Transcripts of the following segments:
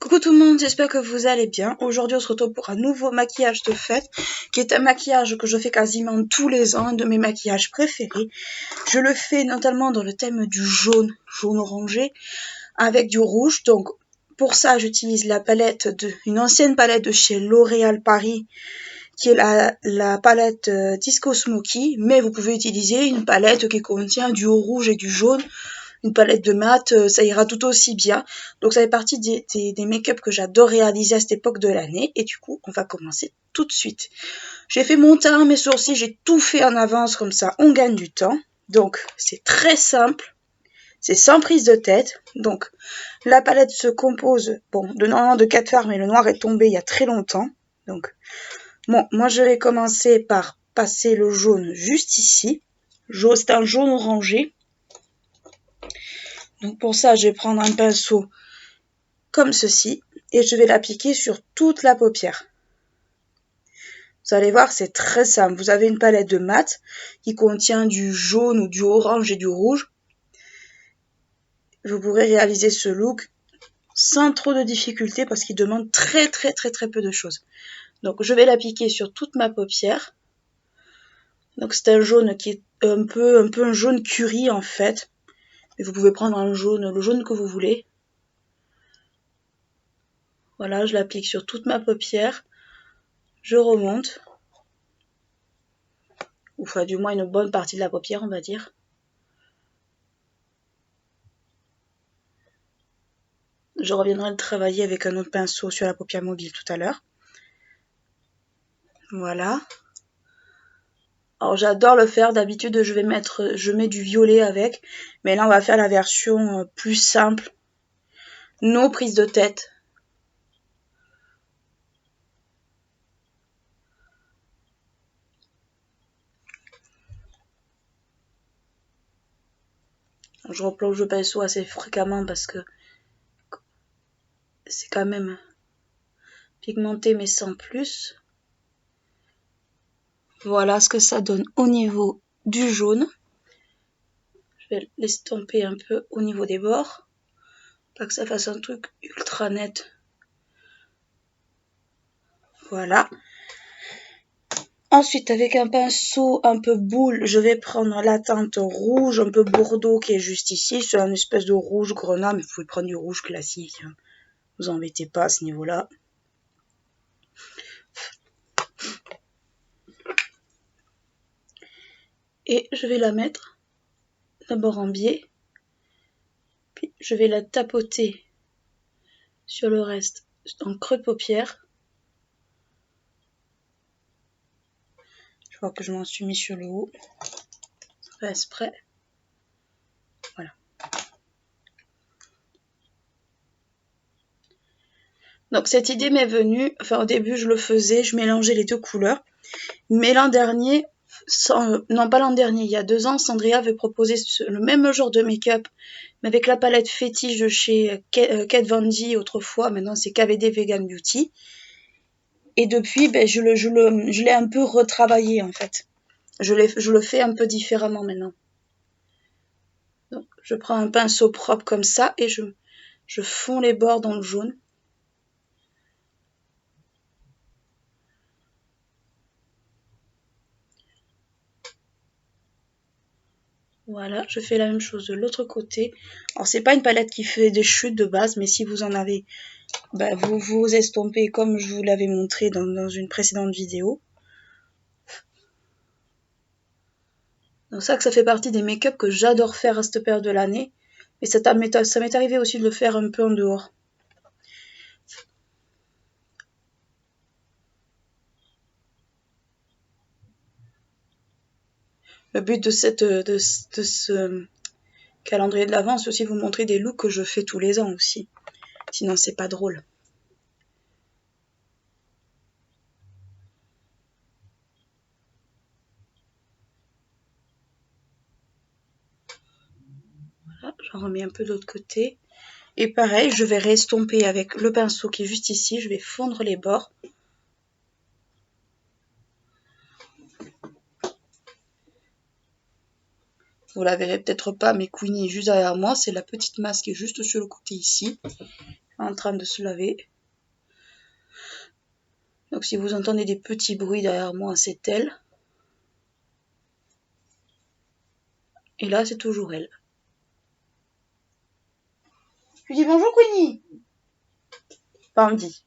Coucou tout le monde, j'espère que vous allez bien. Aujourd'hui on se retrouve pour un nouveau maquillage de fête, qui est un maquillage que je fais quasiment tous les ans, un de mes maquillages préférés. Je le fais notamment dans le thème du jaune orangé, avec du rouge. Donc pour ça j'utilise une ancienne palette de chez L'Oréal Paris, qui est la palette Disco Smoky, mais vous pouvez utiliser une palette qui contient du rouge et du jaune. Une palette de mat, ça ira tout aussi bien. Donc ça fait partie des make-up que j'adore réaliser à cette époque de l'année. Et du coup, on va commencer tout de suite. J'ai fait mon teint, mes sourcils, j'ai tout fait en avance, comme ça on gagne du temps. Donc c'est très simple, c'est sans prise de tête. Donc la palette se compose, normalement de 4 fards, mais le noir est tombé il y a très longtemps. Donc bon, moi je vais commencer par passer le jaune juste ici. C'est un jaune orangé. Donc pour ça, je vais prendre un pinceau comme ceci et je vais l'appliquer sur toute la paupière. Vous allez voir, c'est très simple. Vous avez une palette de mat qui contient du jaune ou du orange et du rouge. Vous pourrez réaliser ce look sans trop de difficulté parce qu'il demande très peu de choses. Donc je vais l'appliquer sur toute ma paupière. Donc c'est un jaune qui est un peu un jaune curry en fait. Et vous pouvez prendre le jaune que vous voulez. Voilà, je l'applique sur toute ma paupière. Je remonte. Ou enfin, du moins une bonne partie de la paupière, on va dire. Je reviendrai le travailler avec un autre pinceau sur la paupière mobile tout à l'heure. Voilà. Alors j'adore le faire, d'habitude je mets du violet avec, mais là on va faire la version plus simple. No prise de tête. Je replonge le pinceau assez fréquemment parce que c'est quand même pigmenté mais sans plus. Voilà ce que ça donne au niveau du jaune. Je vais l'estomper un peu au niveau des bords. Pas que ça fasse un truc ultra net. Voilà. Ensuite, avec un pinceau un peu boule, je vais prendre la teinte rouge, un peu bordeaux, qui est juste ici. C'est un espèce de rouge grenat, mais vous pouvez prendre du rouge classique. Hein. Vous embêtez pas à ce niveau-là. Et je vais la mettre d'abord en biais. Puis je vais la tapoter sur le reste en creux de paupière. Je vois que je m'en suis mis sur le haut. Pas exprès. Voilà. Donc cette idée m'est venue, enfin au début je le faisais, je mélangeais les deux couleurs. Mais l'an dernier, non pas l'an dernier, il y a 2 ans, Sandria avait proposé le même genre de make-up, mais avec la palette fétiche de chez Kat Von D autrefois, maintenant c'est KVD Vegan Beauty. Et depuis, je l'ai un peu retravaillé en fait. Je le fais un peu différemment maintenant. Donc je prends un pinceau propre comme ça et je fonds les bords dans le jaune. Voilà, je fais la même chose de l'autre côté. Alors c'est pas une palette qui fait des chutes de base, mais si vous en avez, vous estompez comme je vous l'avais montré dans une précédente vidéo. Donc ça fait partie des make-up que j'adore faire à cette période de l'année. Et ça m'est arrivé aussi de le faire un peu en dehors. Le but de ce calendrier de l'Avent, c'est aussi vous montrer des looks que je fais tous les ans aussi. Sinon c'est pas drôle. Voilà, j'en remets un peu de l'autre côté. Et pareil, je vais restomper avec le pinceau qui est juste ici, je vais fondre les bords. Vous la verrez peut-être pas, mais Queenie est juste derrière moi. C'est la petite masse qui est juste sur le côté ici. en train de se laver. Donc si vous entendez des petits bruits derrière moi, c'est elle. Et là, c'est toujours elle. Je lui dis bonjour Queenie. Pas on me dit.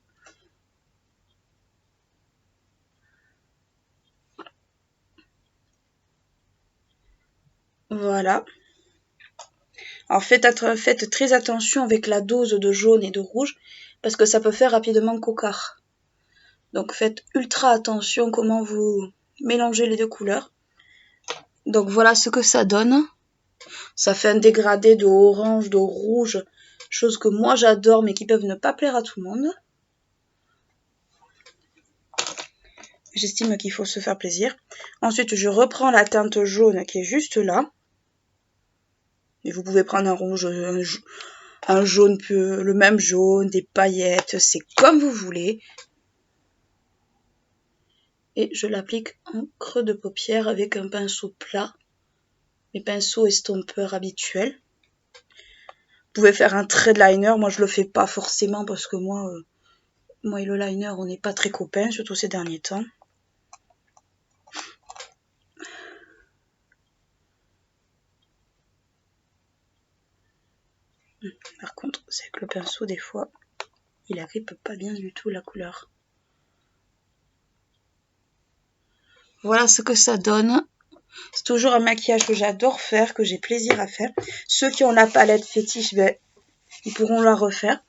Voilà. Alors faites très attention avec la dose de jaune et de rouge parce que ça peut faire rapidement cocard. Donc faites ultra attention comment vous mélangez les deux couleurs. Donc voilà ce que ça donne. Ça fait un dégradé de orange, de rouge, chose que moi j'adore mais qui peuvent ne pas plaire à tout le monde. J'estime qu'il faut se faire plaisir. Ensuite je reprends la teinte jaune qui est juste là. Et vous pouvez prendre un rouge, un jaune, le même jaune, des paillettes, c'est comme vous voulez. Et je l'applique en creux de paupière avec un pinceau plat, mes pinceaux estompeurs habituels. Vous pouvez faire un trait de liner, moi je le fais pas forcément parce que moi et le liner on n'est pas très copains, surtout ces derniers temps. Par contre, c'est que le pinceau des fois, il agrippe pas bien du tout la couleur. Voilà ce que ça donne. C'est toujours un maquillage que j'adore faire, que j'ai plaisir à faire. Ceux qui ont la palette fétiche, ils pourront la refaire.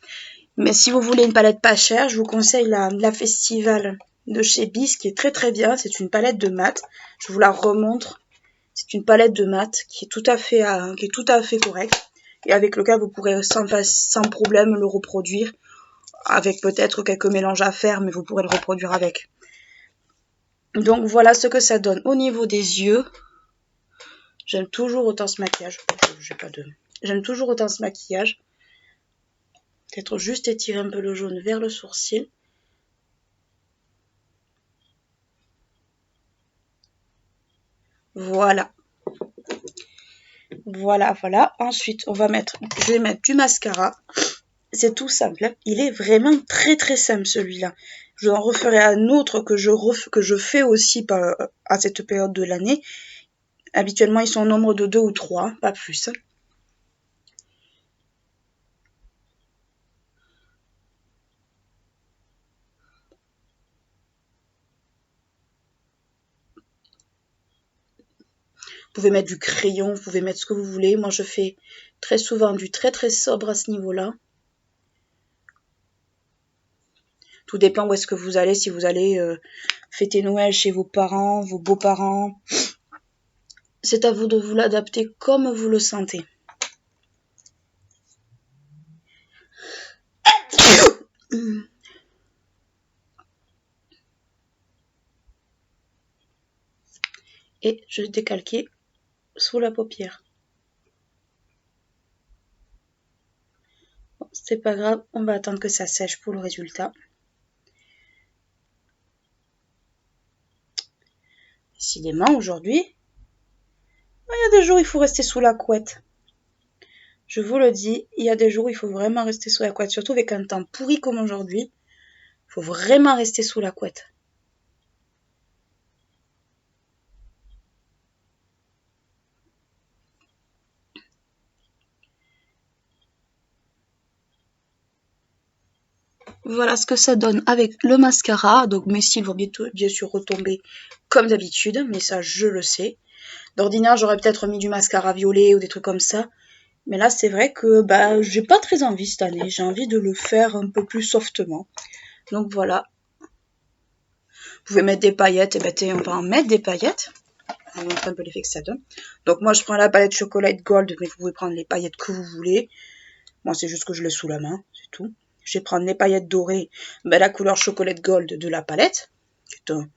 Mais si vous voulez une palette pas chère, je vous conseille la Festival de chez Bis, qui est très très bien. C'est une palette de mat. Je vous la remontre. C'est une palette de mat qui est tout à fait correcte et avec lequel vous pourrez sans problème le reproduire, avec peut-être quelques mélanges à faire, mais vous pourrez le reproduire avec. Donc voilà ce que ça donne au niveau des yeux. J'aime toujours autant ce maquillage. J'aime toujours autant ce maquillage. Peut-être juste étirer un peu le jaune vers le sourcil. Voilà. Voilà. Ensuite, je vais mettre du mascara. C'est tout simple. Il est vraiment très très simple celui-là. Je en referai un autre que je fais aussi à cette période de l'année. Habituellement, ils sont au nombre de 2 ou 3, pas plus. Vous pouvez mettre du crayon, vous pouvez mettre ce que vous voulez. Moi, je fais très souvent du très très sobre à ce niveau-là. Tout dépend où est-ce que vous allez. Si vous allez fêter Noël chez vos parents, vos beaux-parents, c'est à vous de vous l'adapter comme vous le sentez. Et je vais décalquer sous la paupière. Bon, c'est pas grave, on va attendre que ça sèche pour le résultat. Décidément, aujourd'hui, il y a des jours où il faut rester sous la couette. Je vous le dis, il y a des jours où il faut vraiment rester sous la couette, surtout avec un temps pourri comme aujourd'hui. Il faut vraiment rester sous la couette. Voilà ce que ça donne avec le mascara. Donc mes cils vont bien sûr retomber comme d'habitude, mais ça je le sais. D'ordinaire j'aurais peut-être mis du mascara violet ou des trucs comme ça. Mais là c'est vrai que j'ai pas très envie cette année. J'ai envie de le faire un peu plus softement. Donc voilà. Vous pouvez mettre des paillettes, et on va en mettre des paillettes. Je vous montre un peu l'effet que ça donne. Donc moi je prends la palette Chocolate Gold, mais vous pouvez prendre les paillettes que vous voulez. Moi c'est juste que je l'ai sous la main, c'est tout. Je vais prendre les paillettes dorées, la couleur Chocolate Gold de la palette, qui est un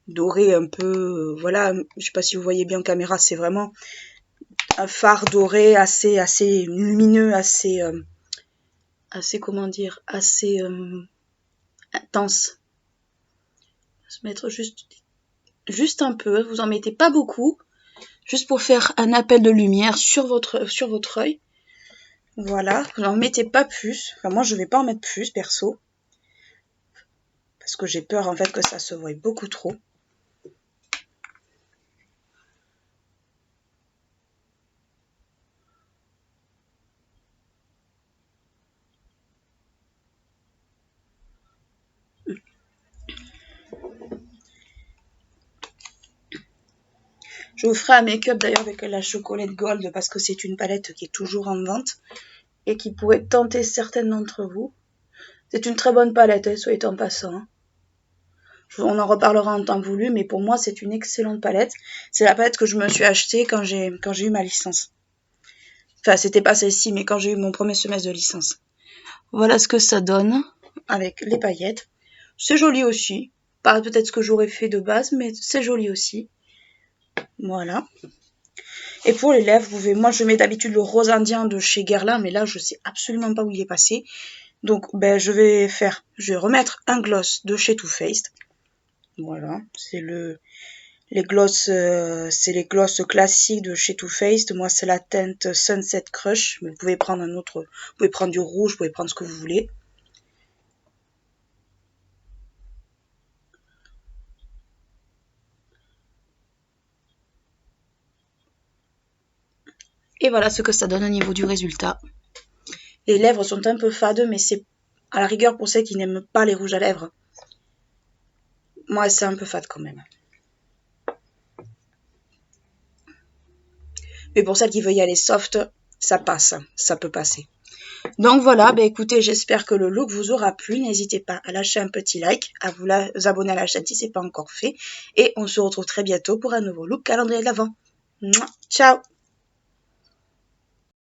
doré un peu, voilà, je sais pas si vous voyez bien en caméra, c'est vraiment un fard doré assez lumineux, assez comment dire, assez intense. Se mettre juste un peu, vous en mettez pas beaucoup, juste pour faire un appel de lumière sur votre œil. Voilà, vous n'en mettez pas plus. Enfin, moi, je vais pas en mettre plus, perso. Parce que j'ai peur, en fait, que ça se voie beaucoup trop. Je vous ferai un make-up d'ailleurs avec la Chocolate Gold parce que c'est une palette qui est toujours en vente et qui pourrait tenter certaines d'entre vous. C'est une très bonne palette, hein, soit en passant. Hein. On en reparlera en temps voulu, mais pour moi c'est une excellente palette. C'est la palette que je me suis achetée quand j'ai eu ma licence. Enfin, c'était pas celle-ci, mais quand j'ai eu mon premier semestre de licence. Voilà ce que ça donne avec les paillettes. C'est joli aussi. Pas peut-être ce que j'aurais fait de base, mais c'est joli aussi. Voilà. Et pour les lèvres, moi je mets d'habitude le rose indien de chez Guerlain, mais là je sais absolument pas où il est passé. Donc je vais remettre un gloss de chez Too Faced. Voilà, c'est les gloss classiques de chez Too Faced. Moi c'est la teinte Sunset Crush, mais vous pouvez prendre un autre, vous pouvez prendre du rouge, vous pouvez prendre ce que vous voulez. Et voilà ce que ça donne au niveau du résultat. Les lèvres sont un peu fades, mais c'est à la rigueur pour celles qui n'aiment pas les rouges à lèvres. Moi, c'est un peu fade quand même. Mais pour celles qui veulent y aller soft, ça passe, ça peut passer. Donc voilà, écoutez, j'espère que le look vous aura plu. N'hésitez pas à lâcher un petit like, à vous abonner à la chaîne si ce n'est pas encore fait. Et on se retrouve très bientôt pour un nouveau look calendrier de l'Avent. Ciao!